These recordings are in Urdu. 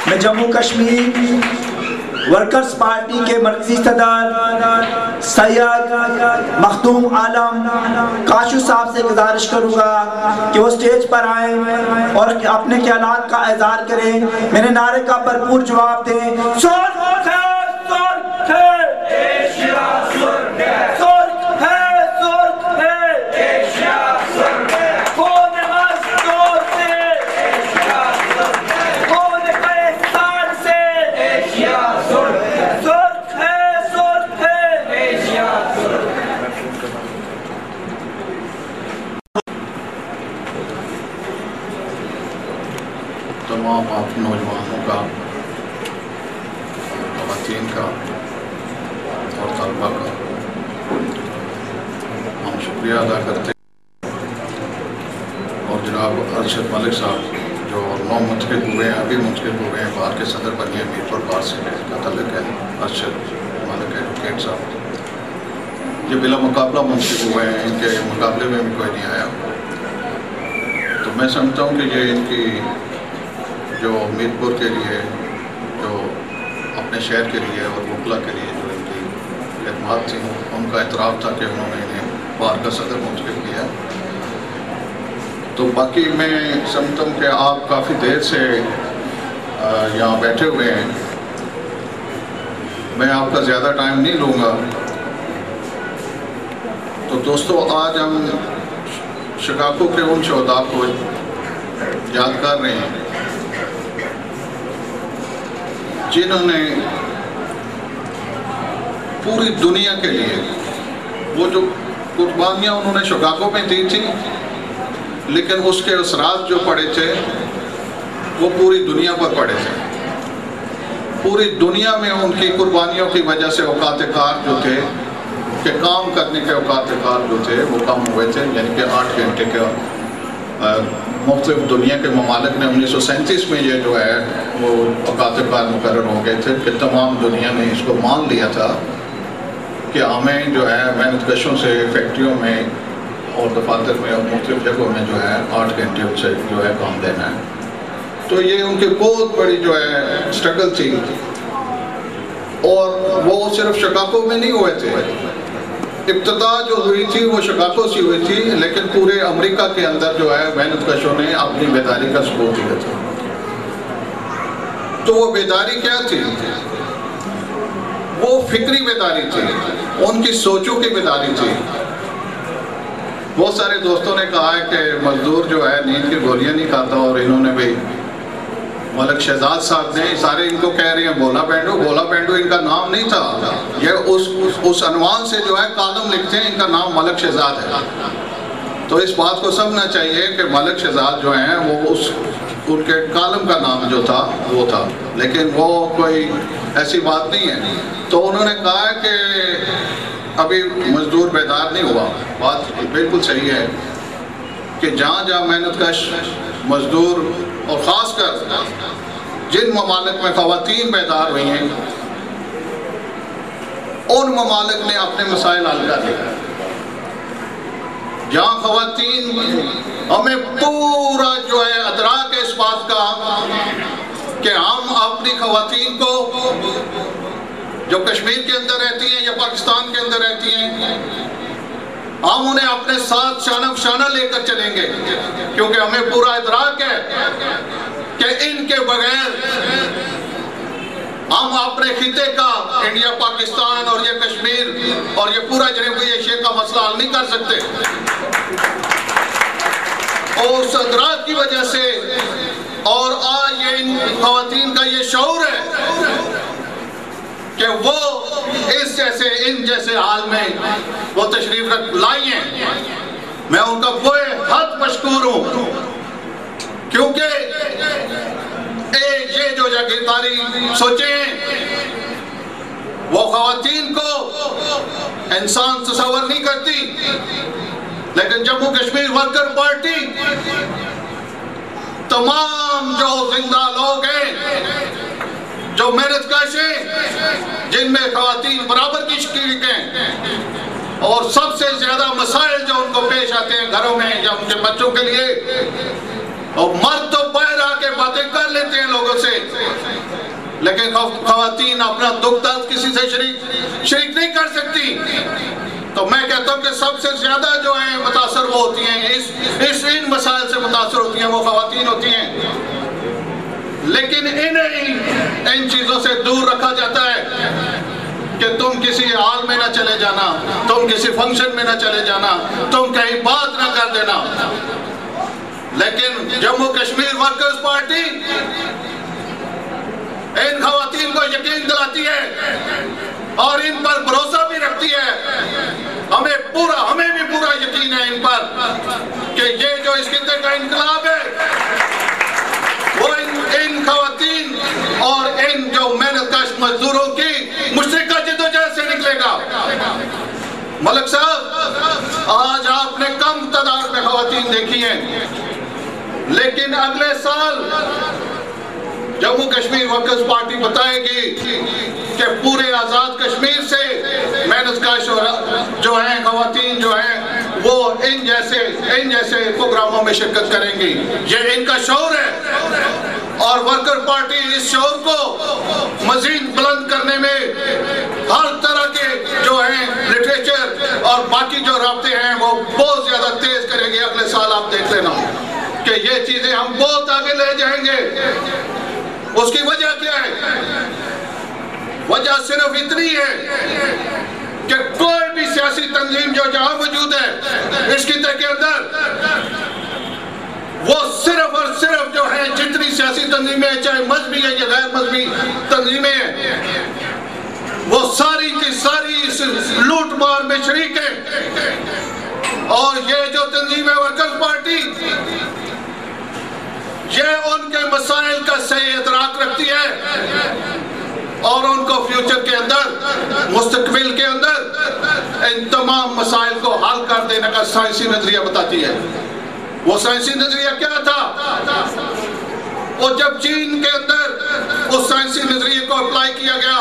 میں جموں کشمیر ورکرز پارٹی کے مرکزی صدر سید مخدوم عالم کاشو صاحب سے گزارش کروں گا کہ وہ سٹیج پر آئیں اور اپنے خیالات کا اظہار کریں، میرے نعرے کا بھرپور جواب دیں۔ تمام آپ نوجوانوں کا، خواتین کا اور طلبہ کا ہم شکریہ ادا کرتے ہیں، اور جناب ارشد ملک صاحب جو نو منتخب ہوئے ہیں، ابھی منتخب ہوئے ہیں، بار کے صدر بنی ہیں میرپور بار سے کا تعلق ہے، ارشد ملک ایڈوکیٹ صاحب یہ بلا مقابلہ منتخب ہوئے ہیں، ان کے مقابلے میں بھی کوئی نہیں آیا۔ تو میں سمجھتا ہوں کہ یہ ان کی جو میرپور کے لیے، جو اپنے شہر کے لیے اور وکلا کے لیے جو ان کی خدمات تھیں، ان کا اعتراف تھا کہ انہوں نے انہیں بار کا صدر منتخب کیا۔ تو باقی میں سمجھتا ہوں کہ آپ کافی دیر سے یہاں بیٹھے ہوئے ہیں، میں آپ کا زیادہ ٹائم نہیں لوں گا۔ تو دوستو، آج ہم شکاگو کے ان شہداء کو یاد کر رہے ہیں جنہوں نے پوری دنیا کے لیے وہ جو قربانیاں انہوں نے شکاگو میں دی تھی، لیکن اس کے اثرات جو پڑے تھے وہ پوری دنیا پر پڑے تھے۔ پوری دنیا میں ان کی قربانیوں کی وجہ سے اوقات کار جو تھے، کہ کام کرنے کے اوقات کار جو تھے وہ کم ہوئے تھے، یعنی کہ 8 گھنٹے کا مختلف دنیا کے ممالک نے 1937 میں یہ جو ہے وہ اوقات کار مقرر ہو گئے تھے، کہ تمام دنیا نے اس کو مان لیا تھا کہ ہمیں جو ہے محنت کشوں سے فیکٹریوں میں اور دفاتر میں اور مختلف جگہوں میں جو ہے 8 گھنٹے سے جو ہے کام دینا ہے۔ تو یہ ان کی بہت بڑی جو ہے اسٹرگل تھی، اور وہ صرف شکاگو میں نہیں ہوئے تھے، ابتدا جو ہوئی تھی وہ شکاگو سے ہوئی تھی، لیکن پورے امریکہ کے اندر جو ہے محنت کشوں نے اپنی بیداری کا ثبوت دیا تھا۔ تو وہ بیداری کیا تھی؟ وہ فکری بیداری تھی، ان کی سوچوں کی بیداری تھی۔ بہت سارے دوستوں نے کہا ہے کہ مزدور جو ہے نیند کی گولیاں نہیں کھاتا، اور انہوں نے بھی ملک شہزاد صاحب نے سارے ان کو کہہ رہے ہیں بولا پینڈو، بولا پینڈو ان کا نام نہیں تھا، یہ اس عنوان سے جو ہے کالم لکھتے ہیں، ان کا نام ملک شہزاد ہے۔ تو اس بات کو سمجھنا چاہیے کہ ملک شہزاد جو ہیں وہ ان کے کالم کا نام جو تھا وہ تھا، لیکن وہ کوئی ایسی بات نہیں ہے۔ تو انہوں نے کہا کہ ابھی مزدور بیدار نہیں ہوا، بات بالکل صحیح ہے کہ جہاں جہاں محنت کش مزدور اور خاص کر جن ممالک میں خواتین بیدار ہوئی ہیں، ان ممالک نے اپنے مسائل حل کر لیا۔ جہاں خواتین، ہمیں پورا جو ہے ادراک ہے اس بات کا کہ ہم اپنی خواتین کو جو کشمیر کے اندر رہتی ہیں یا پاکستان کے اندر رہتی ہیں، ہم انہیں اپنے ساتھ شانہ بشانہ لے کر چلیں گے، کیونکہ ہمیں پورا ادراک ہے کہ ان کے بغیر ہم اپنے خطے کا، انڈیا، پاکستان اور یہ کشمیر اور یہ پورا جنوبی ایشیا کا مسئلہ حل نہیں کر سکتے۔ اور اس ادراک کی وجہ سے، اور آج یہ ان خواتین کا یہ شعور ہے کہ وہ ان جیسے حال میں وہ تشریف لائی ہیں، میں ان کا بے حد مشکور ہوں، کیونکہ یہ جو جاگیرداری سوچیں وہ خواتین کو انسان تصور نہیں کرتی، لیکن جموں کشمیر ورکر پارٹی تمام جو زندہ لوگ ہیں، جو محنت کش ہیں، جن میں خواتین برابر کی شریک ہیں، اور سب سے زیادہ مسائل جو ان کو پیش آتے ہیں گھروں میں یا ان کے بچوں کے لیے، اور مرد تو باہر آ کے باتیں کر لیتے ہیں لوگوں سے، لیکن خواتین اپنا دکھ درد کسی سے شریک نہیں کر سکتی. تو میں کہتا ہوں کہ سب سے زیادہ جو ہیں متاثر وہ ہوتی ہیں، ان مسائل سے متاثر ہوتی ہیں، وہ خواتین ہوتی ہیں. لیکن ان چیزوں سے دور رکھا جاتا ہے کہ تم کسی حال میں نہ چلے جانا، تم کسی فنکشن میں نہ چلے جانا، تم کہیں بات نہ کر دینا. لیکن جموں کشمیر ورکرز پارٹی ان خواتین کو یقین دلاتی ہے اور ان پر بھروسہ بھی رکھتی ہے. ہمیں بھی پورا یقین ہے ان پر کہ یہ جو اس خطے کا انقلاب ہے وہ ان خواتین اور ان جو محنت کش مزدوروں کی مشترکہ جدوجہد سے نکلے گا. ملک صاحب، آج آپ نے کم تعداد میں خواتین دیکھی ہیں، لیکن اگلے سال جموں کشمیر ورکرز پارٹی بتائے گی کہ پورے آزاد کشمیر سے محنت کش جو ہیں خواتین جو ہیں وہ ان جیسے پروگراموں میں شرکت کریں گی. یہ ان کا شعور ہے اور ورکر پارٹی اس شعور کو مزید بلند کرنے میں ہر طرح کے جو ہیں لٹریچر اور باقی جو رابطے ہیں وہ بہت زیادہ تیز کریں گے. اگلے سال آپ دیکھ لینا کہ یہ چیزیں ہم بہت آگے لے جائیں گے. اس کی وجہ کیا ہے؟ وجہ صرف اتنی ہے کہ کوئی بھی سیاسی تنظیم جو جہاں موجود ہے اس خطے کے اندر، وہ صرف اور صرف جو ہے جتنی سیاسی تنظیمیں چاہے مذہبی ہے یا غیر مذہبی تنظیمیں ہیں، وہ ساری کی ساری اس لوٹ مار میں شریک ہیں. اور یہ جو تنظیم ہے ورکرز پارٹی، یہ ان کے مسائل کا صحیح ادراک رکھتی ہے اور ان کو فیوچر کے اندر، مستقبل کے اندر ان تمام مسائل کو حل کر دینے کا سائنسی نظریہ بتاتی ہے. وہ سائنسی نظریہ کیا تھا؟ وہ جب چین کے اندر اس سائنسی نظریے کو اپلائی کیا گیا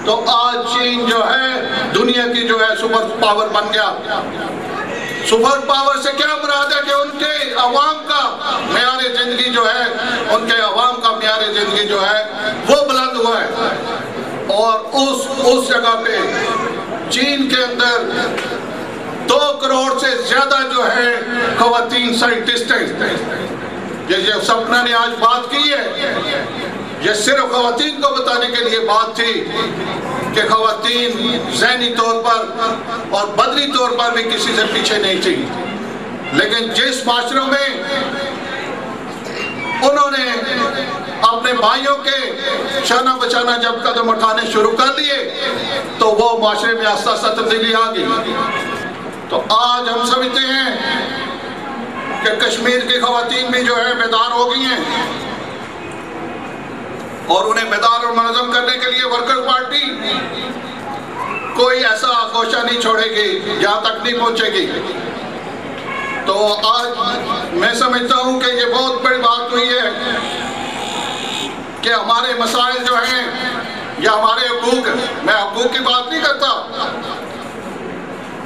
تو آج چین جو ہے دنیا کی جو ہے سپر پاور بن گیا. سپر پاور سے کیا مراد ہے کہ ان کے عوام کا معیار زندگی جو ہے، ان کے عوام کا معیار زندگی جو ہے وہ بلند ہوا ہے. اور اس جگہ پہ چین کے اندر 2 کروڑ سے زیادہ جو ہے خواتین سائنٹسٹ ہیں. یہ سپنا نے آج بات کی ہے، یہ صرف خواتین کو بتانے کے لیے بات تھی کہ خواتین ذہنی طور پر اور بدنی طور پر بھی کسی سے پیچھے نہیں تھی. لیکن جس معاشروں میں انہوں نے اپنے بھائیوں کے شانہ بچانا جب قدم اٹھانے شروع کر لیے تو وہ معاشرے میں آہستہ آہستہ تبدیلی آ گئی. تو آج ہم سمجھتے ہیں کہ کشمیر کی خواتین بھی جو ہے بیدار ہو گئی ہیں اور انہیں بیدار اور منظم کرنے کے لیے ورکر پارٹی کوئی ایسا گوشہ نہیں چھوڑے گی جہاں تک نہیں پہنچے گی. تو آج میں سمجھتا ہوں کہ یہ بہت بڑی بات ہوئی ہے کہ ہمارے مسائل جو ہیں یا ہمارے حقوق، میں حقوق کی بات نہیں کرتا،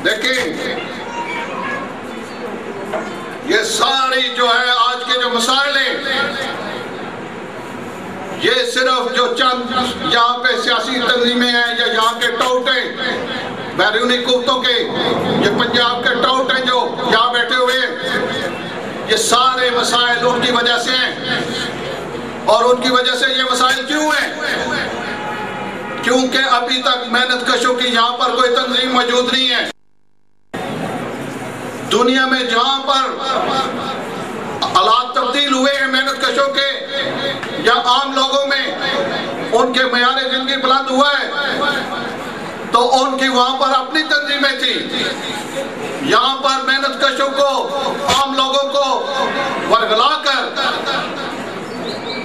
دیکھیں یہ ساری جو ہے آج کے جو مسائل ہیں یہ صرف جو چند یہاں پہ سیاسی تنظیمیں ہیں یا یہاں کے ٹاؤٹ ہیں بیرونی قوتوں کے، یہ پنجاب کے ٹاؤٹ ہیں جو یہاں بیٹھے ہوئے ہیں، یہ سارے مسائل ان کی وجہ سے ہیں. اور ان کی وجہ سے یہ مسائل کیوں ہیں؟ کیونکہ ابھی تک محنت کشوں کی یہاں پر کوئی تنظیم موجود نہیں ہے. دنیا میں جہاں پر حالات تبدیل ہوئے ہیں محنت کشوں کے یا عام لوگوں میں، ان کے معیار زندگی بلند ہوا ہے تو ان کی وہاں پر اپنی تنظیمیں تھیں. یہاں پر محنت کشوں کو، عام لوگوں کو ورگلا کر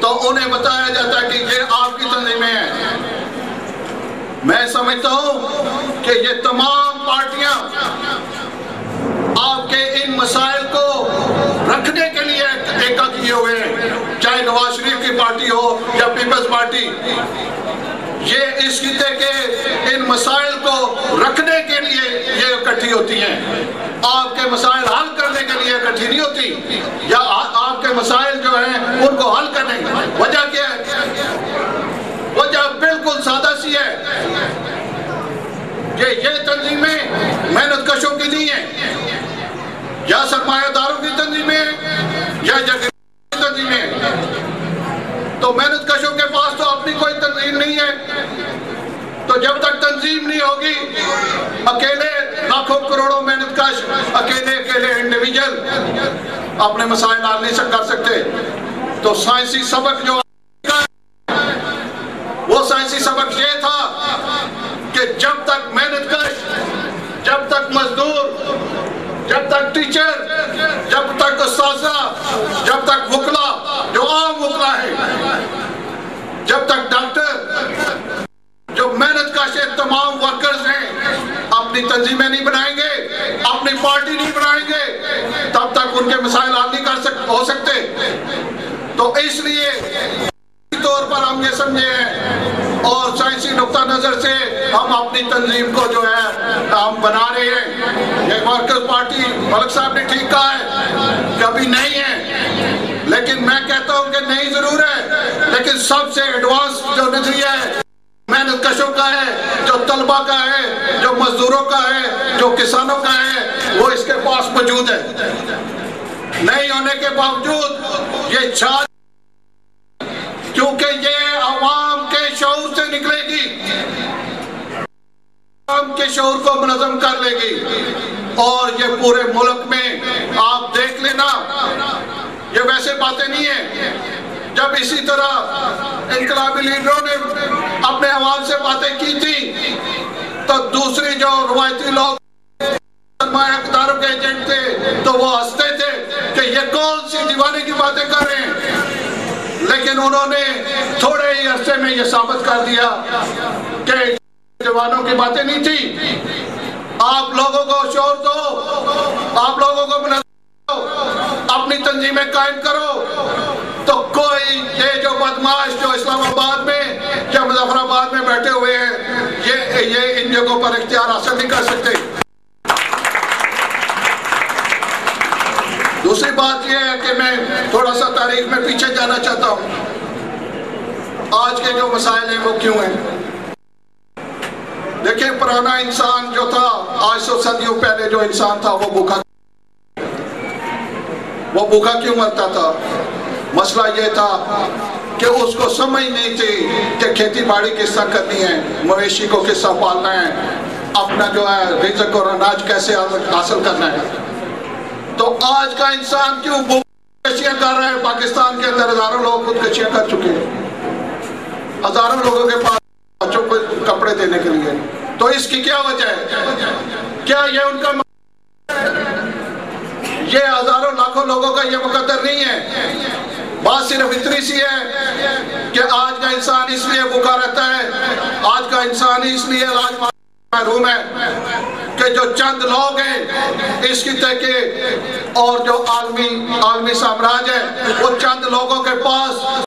تو انہیں بتایا جاتا ہے کہ یہ آپ کی تنظیمیں ہیں. میں سمجھتا ہوں کہ یہ تمام پارٹیاں آپ کے ان مسائل کو رکھنے کے لیے ایکا کیے ہوئے ہیں، چاہے نواز شریف کی پارٹی ہو یا پیپلز پارٹی. یہ اس خطے کے ان مسائل کو رکھنے کے لیے یہ اکٹھی ہوتی ہیں. آپ کے مسائل حل کرنے کے لیے اکٹھی نہیں ہوتی، یا آپ کے مسائل جو ہیں ان کو حل کرنے کی وجہ کیا ہے؟ یہ تنظیمیں محنت کشوں کی نہیں ہیں، یا سرمایہ داروں کی تنظیمیں ہیں یا جگہ تنظیمیں ہیں۔ تو محنت کشوں کے پاس تو اپنی کوئی تنظیم نہیں ہے، تو جب تک تنظیم نہیں ہوگی، اکیلے لاکھوں کروڑوں محنت کش اکیلے انڈیویجل اپنے مسائل حل نہیں کر سکتے۔ تو سائنسی سبق جو وہ سائنسی سبق یہ تھا کہ جب تک محنت کش، جب تک مزدور، جب تک ٹیچر، جب تک اساتذہ، جب تک وکلا جو عام وکلا ہے، جب تک ڈاکٹر، جو محنت کش تمام ورکرز ہیں اپنی تنظیمیں نہیں بنائیں گے، اپنی پارٹی نہیں بنائیں گے، تب تک ان کے مسائل حل نہیں ہو سکتے۔ تو اس لیے طور پر ہم یہ سمجھے ہیں اور سائنسی نقطہ نظر سے ہم اپنی تنظیم کو جو ہے ہم بنا رہے ہیں۔ یہ ورکرز پارٹی ملک صاحب نے ٹھیک کہا ہے کہ ابھی نہیں ہے، لیکن میں کہتا ہوں کہ نہیں ضرور ہے، لیکن سب سے ایڈوانس جو نظریہ ہے محنت کشوں کا ہے، جو طلبہ کا ہے، جو مزدوروں کا ہے، جو کسانوں کا ہے، وہ اس کے پاس موجود ہے۔ نہیں ہونے کے باوجود یہ چھاٹ، کیونکہ یہ عوام کے شعور سے نکلے گی، عوام کے شعور کو منظم کر لے گی، اور یہ پورے ملک میں آپ دیکھ لینا، یہ ویسے باتیں نہیں ہیں۔ جب اسی طرح انقلابی لیڈروں نے اپنے عوام سے باتیں کی تھی، تو دوسری جو روایتی لوگ سرمایہ اقداروں کے ایجنٹ تھے تو وہ ہنستے تھے کہ یہ کون سی دیوانے کی باتیں کر رہے ہیں، لیکن انہوں نے تھوڑے ہی عرصے میں یہ ثابت کر دیا کہ جوانوں کی باتیں نہیں تھی۔ آپ لوگوں کو شعور دو، آپ لوگوں کو منظم کرو، اپنی تنظیمیں قائم کرو، تو کوئی یہ جو بدماش جو اسلام آباد میں یا مظفر آباد میں بیٹھے ہوئے ہیں، یہ ان جگہوں پر اختیار حاصل نہیں کر سکتے۔ دوسری بات یہ ہے کہ میں تھوڑا سا تاریخ میں پیچھے جانا چاہتا ہوں۔ آج کے جو مسائل ہیں وہ کیوں ہیں؟ دیکھیں، پرانا انسان جو تھا، آج سے صدیوں پہلے جو انسان تھا وہ بھوکا کیوں مرتا تھا؟ مسئلہ یہ تھا کہ اس کو سمجھ نہیں تھی کہ کھیتی باڑی کس طرح کرنی ہے، مویشی کو کس طرح پالنا ہے، اپنا جو ہے رزق اور اناج کیسے حاصل کرنا ہے۔ تو آج کا انسان کیوں خودکشیاں کر رہا ہے؟ پاکستان کے اندر ہزاروں لوگ خودکشیاں کر چکے ہیں، ہزاروں لوگوں کے پاس بچوں کو کپڑے دینے کے لیے۔ تو اس کی کیا وجہ ہے؟ کیا یہ ان کا یہ ہزاروں لاکھوں لوگوں کا یہ مقدر نہیں ہے؟ بات صرف اتنی سی ہے کہ آج کا انسان اس لیے بھوکا رہتا ہے، آج کا انسان اس لیے علاج محروم ہے کہ جو چند لوگ ہیں اس کی تحقیق اور جو عالمی سامراج ہے، وہ چند لوگوں کے پاس